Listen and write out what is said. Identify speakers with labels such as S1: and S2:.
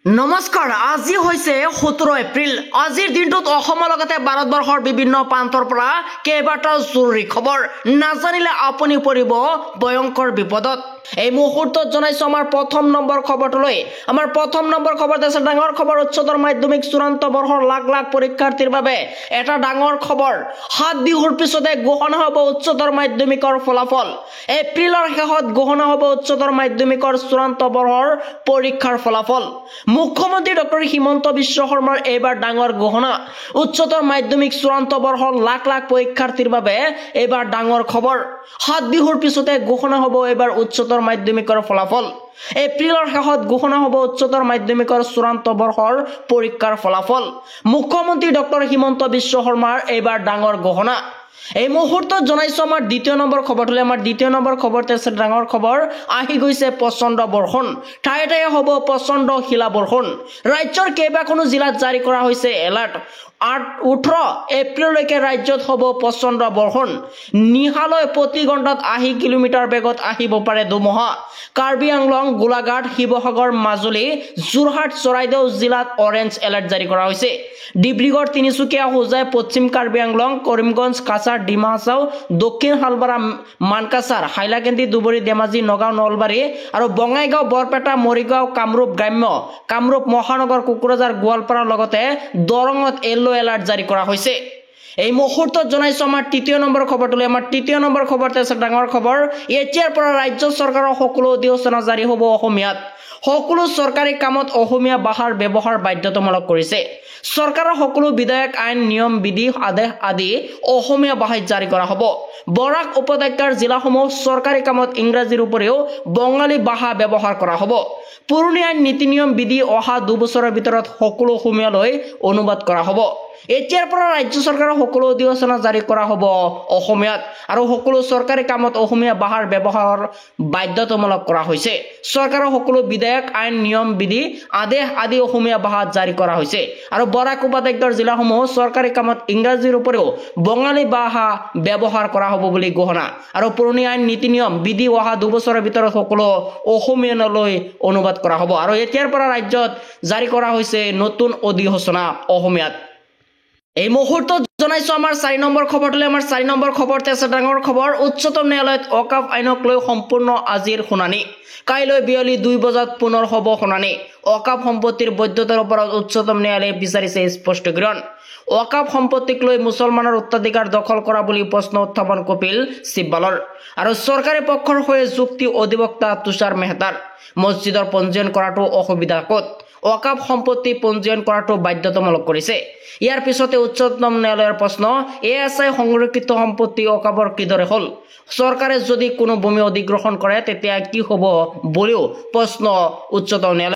S1: নমস্কাৰ আজি হৈছে 17 এপ্ৰিল আজিৰ দিনটোত অসমৰ লগতে ভাৰতবৰ্ষৰ বিভিন্ন প্ৰান্তৰ পৰা কেইবাটাও জৰুৰী খবৰ নাজানিলে আপুনি পৰিব ভয়ংকৰ বিপদত এই মুহূৰ্তত জনাইছো আমাৰ প্ৰথম নম্বৰ খবৰটোলৈ আমাৰ প্ৰথম নম্বৰ খবৰতে আছে ডাঙৰ খবৰ উচ্চতৰ মাধ্যমিক চূড়ান্ত বৰ্ষৰ লাখ লাখ পৰীক্ষাৰ্থীৰ বাবে এটা ডাঙৰ খবৰ 7 বিহুৰ পিছতে ঘোষণা হ'ব উচ্চতৰ মাধ্যমিকৰ ফলাফল এপ্ৰিলৰ শেষত ঘোষণা হ'ব উচ্চতৰ মাধ্যমিকৰ চূড়ান্ত বৰ্ষৰ পৰীক্ষাৰ ফলাফল মুখ্যমন্ত্ৰী ডক্টৰ হিমন্ত বিশ্ব শৰ্মাৰ এইবাৰ ডাঙৰ ঘোষণা উচ্চতৰ মাধ্যমিক চূড়ান্ত বৰ্ষৰ লাখ লাখ পৰীক্ষাৰ্থীৰ বাবে এইবাৰ ডাঙৰ খবৰ 7 বিহুৰ পিছতে ঘোষণা হ'ব এইবাৰ উচ্চতৰ মাধ্যমিকৰ ফলাফল এপ্ৰিলৰ শেষত ঘোষণা হ'ব উচ্চতৰ মাধ্যমিকৰ চূড়ান্ত বৰ্ষৰ পৰীক্ষাৰ ফলাফল মুখ্যমন্ত্ৰী ডক্টৰ হিমন্ত বিশ্ব শৰ্মাৰ এইবাৰ ডাঙৰ ঘোষণা এই মুহূৰ্তত জনাইছো আমাৰ দ্বিতীয় নম্বৰ খবৰটোলৈ আমাৰ দ্বিতীয় নম্বৰ খবৰতে আছে ডাঙৰ খবৰ আহি গৈছে প্ৰচণ্ড বৰষুণ ঠায়ে ঠায়ে হ'ব প্ৰচণ্ড শিলা বৰষুণ ৰাজ্যৰ কেইবাখনো জিলাত জাৰি কৰা হৈছে এলাৰ্ট 18 এপ্ৰিললৈকে ৰাজ্যত হ'ব প্ৰচণ্ড বৰষুণ নিহালৈ প্ৰতি ঘণ্টাত 80 কিলোমিটাৰ বেগত আহিব পাৰে ধুমুহা কাৰ্বি আংলং গোলাঘাট শিৱসাগৰ মাজুলী যোৰহাট চৰাইদেউ জিলাত অৰেঞ্জ এলাৰ্ট জাৰি কৰা হৈছে ডিব্ৰুগড় তিনিচুকীয়া হোজাই পশ্চিম কাৰ্বি আংলং কৰিমগঞ্জ কাছাৰ ডিমা হাছাও দক্ষিণ হালবাৰা মানকাছাৰ হাইলাকান্দি ধুবুৰী ধেমাজি নগাঁও নলবাৰী আৰু বঙাইগাঁও বৰপেটা মৰিগাঁও কামৰূপ গ্ৰাম্য কামৰূপ মহানগৰ কোকৰাঝাৰ গোৱালপাৰাৰ লগতে দৰঙত য়েল্লো এলাৰ্ট জাৰি কৰা হৈছে এই মুহূৰ্তত জনাইছো আমাৰ তৃতীয় নম্বৰ খবৰটোলৈ আমাৰ তৃতীয় নম্বৰ খবৰতে আছে ডাঙৰ খবৰ এতিয়াৰ পৰা ৰাজ্য চৰকাৰৰ সকলো অধিসূচনা জাৰি হ'ব অসমীয়াত সকলো চৰকাৰী কামত অসমীয়া ভাষাৰ ব্যৱহাৰ বাধ্যতামূলক কৰিছে চৰকাৰৰ সকলো বিধায়ক আইন নিয়ম বিধি আদেশ আদি অসমীয়া ভাষাত জাৰি কৰা হ'ব বৰাক উপত্যকাৰ জিলাসমূহ চৰকাৰী কামত ইংৰাজীৰ উপৰিও বঙালী ভাষা ব্যৱহাৰ কৰা হ'ব পুৰণি আইন নীতি নিয়ম বিধি অহা 2 বছৰৰ ভিতৰত সকলো অসমীয়ালৈ অনুবাদ কৰা হ'ব এতিয়াৰ পৰা ৰাজ্য চৰকাৰৰ সকলো অধিসূচনা জাৰি কৰা হ'ব অসমীয়াত আৰু সকলো চৰকাৰী কামত অসমীয়া ভাষাৰ ব্যৱহাৰ বাধ্যতামূলক কৰা হৈছে চৰকাৰৰ সকলো বিধায়ক আইন নিয়ম বিধি আদেশ আদি অসমীয়া ভাষাত জাৰি কৰা হৈছে আৰু বৰাক উপত্যকাৰ জিলাসমূহ চৰকাৰী কামত ইংৰাজীৰ উপৰিও বঙালী ভাষা ব্যৱহাৰ কৰা হ'ব বুলি ঘোষণা আৰু পুৰণি আইন নীতি নিয়ম বিধি অহা 2 বছৰৰ ভিতৰত সকলো অসমীয়ালৈ অনুবাদ কৰা হ'ব আৰু এতিয়াৰ পৰা ৰাজ্যত জাৰি কৰা হৈছে নতুন অধিসূচনা অসমীয়াত এই মুহূৰ্তত জনাইছো আমাৰ 4 নম্বৰ খবৰটোলৈ আমাৰ 4 নম্বৰ খবৰতে আছে ডাঙৰ খবৰ উচ্চতম ন্যায়ালয়ত অকাফ আইনক লৈ সম্পূৰ্ণ আজিৰ শুনানি কাইলৈ বিয়লি 2 বজাত পুনৰ হ'ব শুনানি অকাফ সম্পত্তিৰ বৈধতাৰ ওপৰত উচ্চতম ন্যায়ালয়ে বিচাৰিছে স্পষ্টীকৰণ অকাফ সম্পত্তিক লৈ মুছলমানৰ উত্তৰাধিকাৰ দখল কৰা বুলি প্ৰশ্ন উত্থাপন কপিল সিব্বালৰ আৰু চৰকাৰী পক্ষৰ হৈ যুক্তি অধিবক্তা তুষাৰ মেহতাৰ মছজিদৰ পঞ্জীয়ন কৰাটো অসুবিধা ক'ত অকাফ সম্পত্তি পঞ্জীয়ন কৰাটো বাধ্যতামূলক কৰিছে ইয়াৰ পিছতে উচ্চতম ন্যায়ালয়ৰ প্ৰশ্ন এএছআই সংৰক্ষিত সম্পত্তি অকাফৰ কিদৰে হ'ল চৰকাৰে যদি কোনো ভূমি অধিগ্ৰহণ কৰে তেতিয়া কি হ'ব বুলিও প্ৰশ্ন উচ্চতম ন্যায়ালয়